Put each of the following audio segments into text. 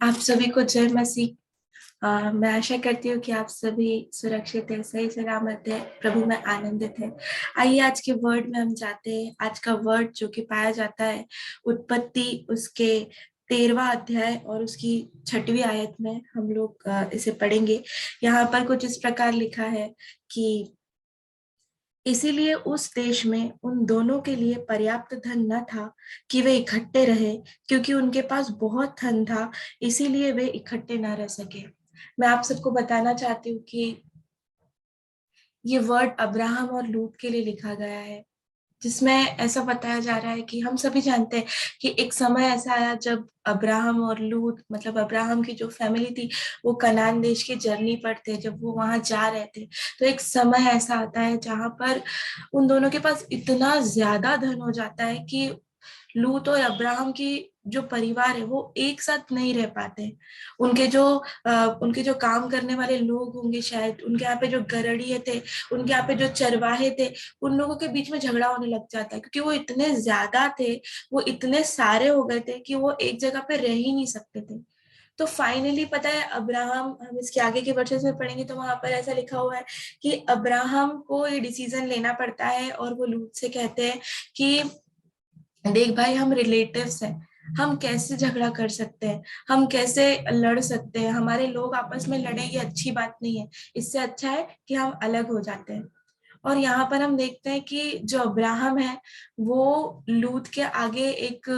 आप सभी को जय मसीह। मैं आशा करती हूँ कि आप सभी सुरक्षित है, सही सलामत है, प्रभु में आनंदित है। आइए आज के वर्ड में हम जाते हैं। आज का वर्ड जो कि पाया जाता है उत्पत्ति उसके 13वां अध्याय और उसकी 6वीं आयत में हम लोग इसे पढ़ेंगे। यहाँ पर कुछ इस प्रकार लिखा है कि इसीलिए उस देश में उन दोनों के लिए पर्याप्त धन न था कि वे इकट्ठे रहे, क्योंकि उनके पास बहुत धन था, इसीलिए वे इकट्ठे न रह सके। मैं आप सबको बताना चाहती हूँ कि ये वर्ड अब्राहम और लूत के लिए लिखा गया है, जिसमें ऐसा बताया जा रहा है कि हम सभी जानते हैं कि एक समय ऐसा आया जब अब्राहम और लूत, मतलब अब्राहम की जो फैमिली थी, वो कनान देश की जर्नी पर थे। जब वो वहां जा रहे थे तो एक समय ऐसा आता है जहां पर उन दोनों के पास इतना ज्यादा धन हो जाता है कि लूत और अब्राहम की जो परिवार है वो एक साथ नहीं रह पाते। उनके जो काम करने वाले लोग होंगे, शायद उनके यहाँ पे जो गरड़िए थे, उनके यहाँ पे जो चरवाहे थे, उन लोगों के बीच में झगड़ा होने लग जाता है, क्योंकि वो इतने ज्यादा थे, वो इतने सारे हो गए थे कि वो एक जगह पे रह ही नहीं सकते थे। तो फाइनली पता है अब्राहम, हम इसके आगे के वर्सेस में पढ़ेंगे तो वहां पर ऐसा लिखा हुआ है कि अब्राहम को ये डिसीजन लेना पड़ता है और वो लूत से कहते हैं कि देख भाई, हम रिलेटिव्स हैं, हम कैसे झगड़ा कर सकते हैं, हम कैसे लड़ सकते हैं, हमारे लोग आपस में लड़े ये अच्छी बात नहीं है। इससे अच्छा है कि हम अलग हो जाते हैं। और यहाँ पर हम देखते हैं कि जो अब्राहम है वो लूत के आगे एक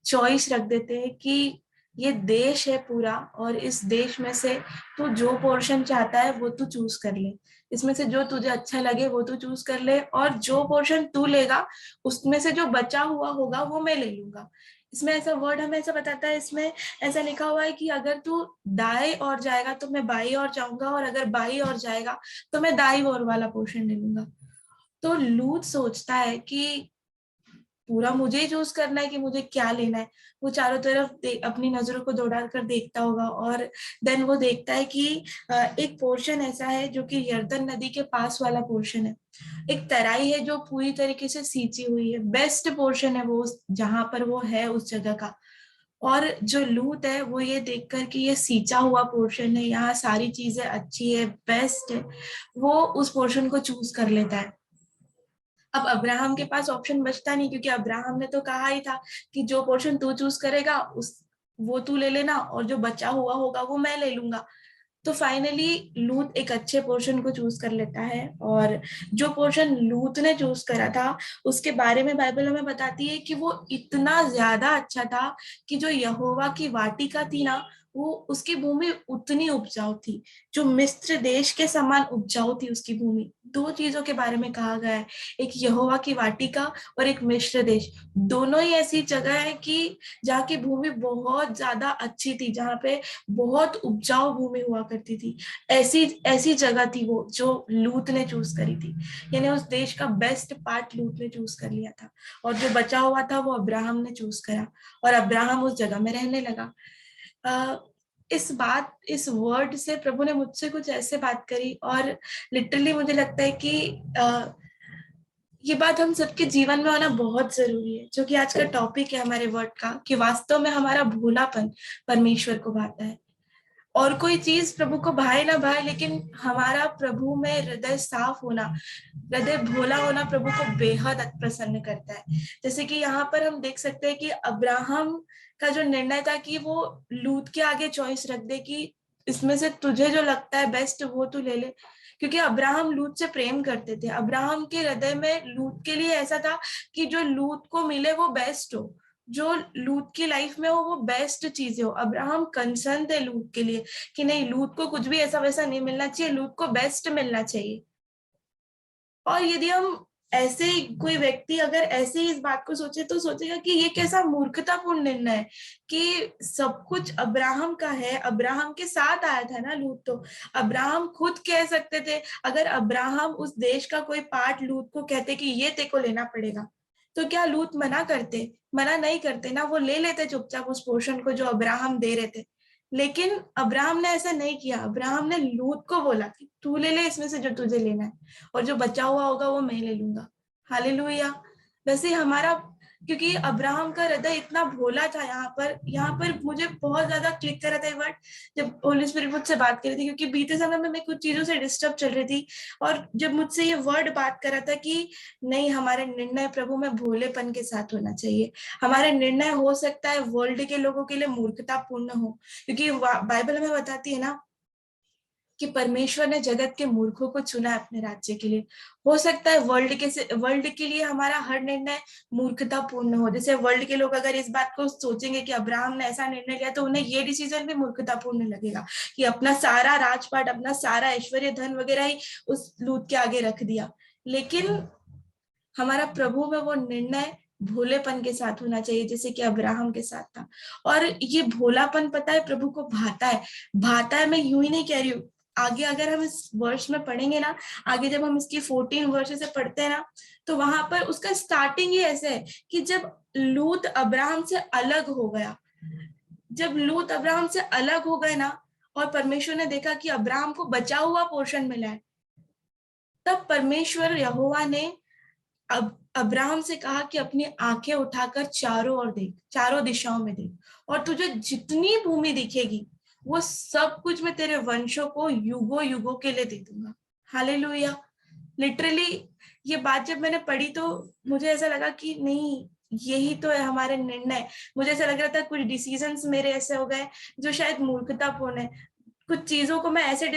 चॉइस रख देते हैं कि ये देश है पूरा, और इस देश में से तू जो पोर्शन चाहता है वो तू चूज कर ले। इसमें से जो तुझे अच्छा लगे वो तू चूज कर ले, और जो पोर्शन तू लेगा उसमें से जो बचा हुआ होगा वो मैं ले लूंगा। इसमें ऐसा वर्ड हमें ऐसा बताता है, इसमें ऐसा लिखा हुआ है कि अगर तू दाएं और जाएगा तो मैं बाई और जाऊंगा, और अगर बाई और जाएगा तो मैं दाई और वाला पोर्शन ले लूंगा। तो लूत सोचता है कि पूरा मुझे ही चूज करना है कि मुझे क्या लेना है। वो चारों तरफ अपनी नजरों को दौड़ा कर देखता होगा, और देन वो देखता है कि एक पोर्शन ऐसा है जो कि यर्दन नदी के पास वाला पोर्शन है। एक तराई है जो पूरी तरीके से सींची हुई है, बेस्ट पोर्शन है वो जहां पर वो है उस जगह का। और जो लूत है वो ये देखकर कि ये सींचा हुआ पोर्शन है, यहाँ सारी चीजें अच्छी है, बेस्ट है, वो उस पोर्शन को चूज कर लेता है। अब अब्राहम के पास ऑप्शन बचता नहीं, क्योंकि अब्राहम ने तो कहा ही था कि जो पोर्शन तू चूज करेगा उस वो तू ले लेना, और जो बचा हुआ होगा वो मैं ले लूंगा। तो फाइनली लूत एक अच्छे पोर्शन को चूज कर लेता है, और जो पोर्शन लूत ने चूज करा था उसके बारे में बाइबल हमें बताती है कि वो इतना ज्यादा अच्छा था कि जो यहोवा की वाटिका थी ना, वो उसकी भूमि उतनी उपजाऊ थी, जो मिस्र देश के समान उपजाऊ थी उसकी भूमि। दो चीजों के बारे में कहा गया है, एक यहोवा की वाटिका और एक मिस्र देश। दोनों ही ऐसी जगह है कि जहाँ की भूमि बहुत ज्यादा अच्छी थी, जहाँ पे बहुत उपजाऊ भूमि हुआ करती थी। ऐसी ऐसी जगह थी वो जो लूत ने चूज करी थी। यानी उस देश का बेस्ट पार्ट लूत ने चूज कर लिया था, और जो बचा हुआ था वो अब्राहम ने चूज करा, और अब्राहम उस जगह में रहने लगा। अ, इस वर्ड से प्रभु ने मुझसे कुछ ऐसे बात करी, और लिटरली मुझे लगता है कि ये बात हम सबके जीवन में होना बहुत जरूरी है, जो कि आज का टॉपिक है हमारे वर्ड का, कि वास्तव में हमारा भोलापन परमेश्वर को भाता है। और कोई चीज प्रभु को भाए ना भाए, लेकिन हमारा प्रभु में हृदय साफ होना, हृदय भोला होना प्रभु को बेहद प्रसन्न करता है। जैसे कि यहाँ पर हम देख सकते हैं कि अब्राहम का जो निर्णय था कि वो लूत के आगे चॉइस रख दे कि इसमें से तुझे जो लगता है बेस्ट वो तू ले ले, क्योंकि अब्राहम लूत से प्रेम करते थे। अब्राहम के हृदय में लूत के लिए ऐसा था कि जो लूत को मिले वो बेस्ट हो, जो लूत की लाइफ में हो वो बेस्ट चीजें हो। अब्राहम कंसर्न थे लूत के लिए कि नहीं, लूत को कुछ भी ऐसा वैसा नहीं मिलना चाहिए, लूत को बेस्ट मिलना चाहिए। और यदि हम ऐसे कोई व्यक्ति अगर ऐसे ही इस बात को सोचे तो सोचेगा कि ये कैसा मूर्खतापूर्ण निर्णय है कि सब कुछ अब्राहम का है, अब्राहम के साथ आया था ना लूत। तो अब्राहम खुद कह सकते थे, अगर अब्राहम उस देश का कोई पार्ट लूत को कहते कि ये तेको लेना पड़ेगा, तो क्या लूत मना करते? मना नहीं करते ना, वो ले लेते चुपचाप उस पोर्शन को जो अब्राहम दे रहे थे। लेकिन अब्राहम ने ऐसा नहीं किया, अब्राहम ने लूत को बोला कि तू ले ले इसमें से जो तुझे लेना है, और जो बचा हुआ होगा वो मैं ले लूंगा। हालेलुया। वैसे ही हमारा क्योंकि अब्राहम का हृदय इतना भोला था। यहाँ पर मुझे बहुत ज्यादा क्लिक कर रहा था ये वर्ड जब होली स्पिरिट मुझसे बात कर रही थी, क्योंकि बीते समय में मैं कुछ चीजों से डिस्टर्ब चल रही थी, और जब मुझसे ये वर्ड बात कर रहा था कि नहीं, हमारे निर्णय प्रभु में भोलेपन के साथ होना चाहिए। हमारे निर्णय हो सकता है वर्ल्ड के लोगों के लिए मूर्खतापूर्ण हो, क्योंकि बाइबल हमें बताती है ना कि परमेश्वर ने जगत के मूर्खों को चुना है अपने राज्य के लिए। हो सकता है वर्ल्ड के लिए हमारा हर निर्णय मूर्खतापूर्ण हो। जैसे वर्ल्ड के लोग अगर इस बात को सोचेंगे कि अब्राहम ने ऐसा निर्णय लिया, तो उन्हें ये डिसीजन भी मूर्खतापूर्ण लगेगा कि अपना सारा राजपाट, अपना सारा ऐश्वर्य, धन वगैरह ही उस लूत के आगे रख दिया। लेकिन हमारा प्रभु में वो निर्णय भोलेपन के साथ होना चाहिए, जैसे कि अब्राहम के साथ था। और ये भोलापन, पता है, प्रभु को भाता है। भाता है, मैं यूं ही नहीं कह रही हूँ। आगे अगर हम इस वर्ष में पढ़ेंगे ना, आगे जब हम इसकी 14 वर्ष से पढ़ते हैं ना, तो वहां पर उसका स्टार्टिंग ही ऐसे है कि जब लूत अब्राहम से अलग हो गया, जब लूत अब्राहम से अलग हो गए ना, और परमेश्वर ने देखा कि अब्राहम को बचा हुआ पोर्शन मिला है, तब परमेश्वर यहोवा ने अब अब्राहम से कहा कि अपनी आंखें उठाकर चारों ओर देख, चारों दिशाओं में देख, और तुझे जितनी भूमि दिखेगी वो सब कुछ मैं तेरे वंशों को युगों युगों के लिए दे दूंगा। हालेलुया। लिटरली ये बात जब मैंने पढ़ी तो मुझे ऐसा लगा कि नहीं, यही तो है हमारे निर्णय। मुझे ऐसा लग रहा था कुछ डिसीजंस मेरे ऐसे हो गए जो शायद मूर्खतापूर्ण है। कुछ चीजों को मैं ऐसे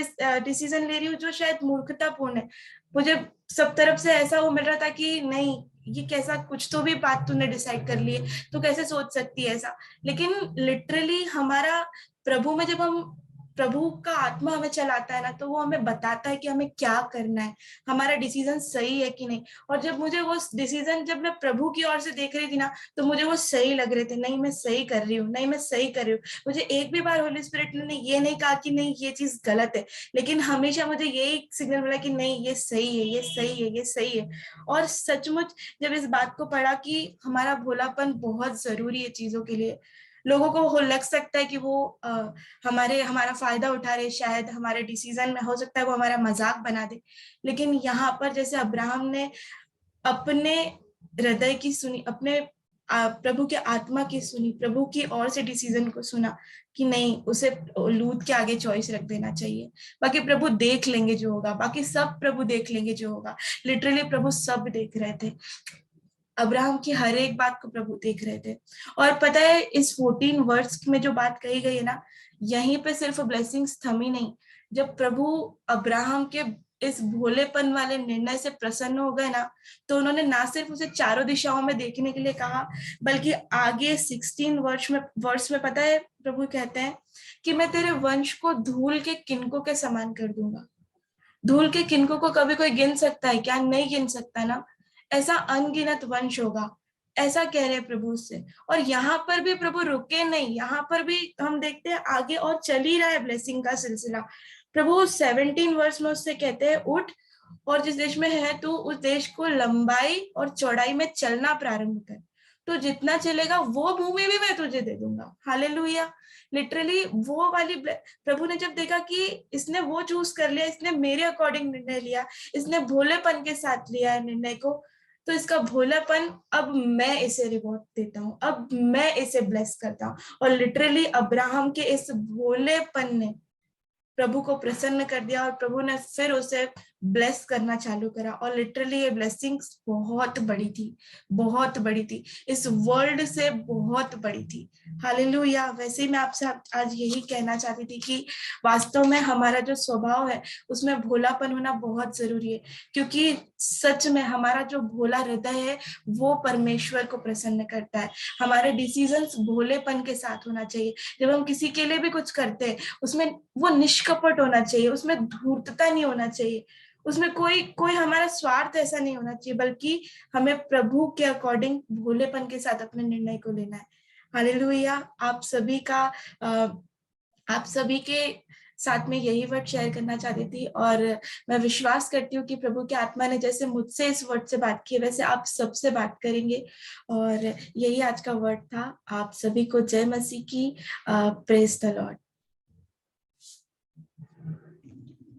डिसीजन ले रही हूँ जो शायद मूर्खतापूर्ण है। मुझे सब तरफ से ऐसा वो मिल रहा था कि नहीं, ये कैसा, कुछ तो भी बात तूने डिसाइड कर ली है, तो कैसे सोच सकती है ऐसा। लेकिन लिटरली हमारा प्रभु में, जब हम प्रभु का आत्मा हमें चलाता है ना, तो वो हमें बताता है कि हमें क्या करना है, हमारा डिसीजन सही है कि नहीं। और जब मुझे वो डिसीजन, जब मैं प्रभु की ओर से देख रही थी ना, तो मुझे वो सही लग रहे थे। नहीं, मैं सही कर रही हूँ, नहीं, मैं सही कर रही हूँ। मुझे एक भी बार होली स्पिरिट ने ये नहीं कहा कि नहीं, ये चीज गलत है, लेकिन हमेशा मुझे यही सिग्नल मिला कि नहीं, ये सही है, ये सही है, ये सही है। और सचमुच जब इस बात को पढ़ा कि हमारा भोलापन बहुत जरूरी है चीजों के लिए। लोगों को हो लग सकता है कि वो हमारा फायदा उठा रहे, शायद हमारे डिसीजन में, हो सकता है वो हमारा मजाक बना दे। लेकिन यहाँ पर जैसे अब्राहम ने अपने हृदय की सुनी, अपने प्रभु के आत्मा की सुनी, प्रभु की ओर से डिसीजन को सुना कि नहीं, उसे लूत के आगे चॉइस रख देना चाहिए। बाकी प्रभु देख लेंगे जो होगा, बाकी सब प्रभु देख लेंगे जो होगा। लिटरली प्रभु सब देख रहे थे, अब्राहम की हर एक बात को प्रभु देख रहे थे। और पता है, इस 14 वर्ष में जो बात कही गई है ना, यहीं पे सिर्फ ब्लेसिंग्स थमी नहीं। जब प्रभु अब्राहम के इस भोलेपन वाले निर्णय से प्रसन्न हो गए ना, तो उन्होंने ना सिर्फ उसे चारों दिशाओं में देखने के लिए कहा, बल्कि आगे 16 वर्ष में पता है प्रभु कहते हैं कि मैं तेरे वंश को धूल के किनकों के समान कर दूंगा। धूल के किनकों को कभी कोई गिन सकता है क्या? नहीं गिन सकता ना। ऐसा अनगिनत वंश होगा, ऐसा कह रहे हैं प्रभु से। और यहाँ पर भी प्रभु रुके नहीं, यहाँ पर भी हम देखते हैं आगे और चल ही रहा है ब्लेसिंग का सिलसिला। प्रभु 17 वर्ष में उससे कहते हैं, उठ और जिस देश में है तू, उस देश को लंबाई और चौड़ाई में चलना प्रारंभ कर। तो जितना चलेगा वो भूमि भी मैं तुझे दे दूंगा। हालेलुया। लिटरली वो वाली प्रभु ने जब देखा कि इसने वो चूज कर लिया, इसने मेरे अकॉर्डिंग निर्णय लिया, इसने भोलेपन के साथ लिया है निर्णय को, तो इसका भोलापन, अब मैं इसे रिवॉर्ड देता हूँ, अब मैं इसे ब्लेस करता हूँ। और लिटरली अब्राहम के इस भोलेपन ने प्रभु को प्रसन्न कर दिया, और प्रभु ने फिर उसे ब्लेस करना चालू करा। और लिटरली ये ब्लेसिंग्स बहुत बड़ी थी, बहुत बड़ी थी, इस वर्ल्ड से बहुत बड़ी थी। हालेलुया। वैसे ही मैं आपसे आज यही कहना चाहती थी कि वास्तव में हमारा जो स्वभाव है उसमें भोलापन होना बहुत जरूरी है, क्योंकि सच में हमारा जो भोला हृदय है वो परमेश्वर को प्रसन्न करता है। हमारे डिसीजंस भोलेपन के साथ होना चाहिए। जब हम किसी के लिए भी कुछ करते हैं, उसमें वो निष्कपट होना चाहिए, उसमें धूर्तता नहीं होना चाहिए, उसमें कोई कोई हमारा स्वार्थ ऐसा नहीं होना चाहिए, बल्कि हमें प्रभु के अकॉर्डिंग भोलेपन के साथ अपने निर्णय को लेना है। हालेलुया। आप सभी के साथ में यही वर्ड शेयर करना चाहती थी, और मैं विश्वास करती हूँ कि प्रभु की आत्मा ने जैसे मुझसे इस वर्ड से बात की, वैसे आप सबसे बात करेंगे। और यही आज का वर्ड था। आप सभी को जय मसीह की। Praise the Lord.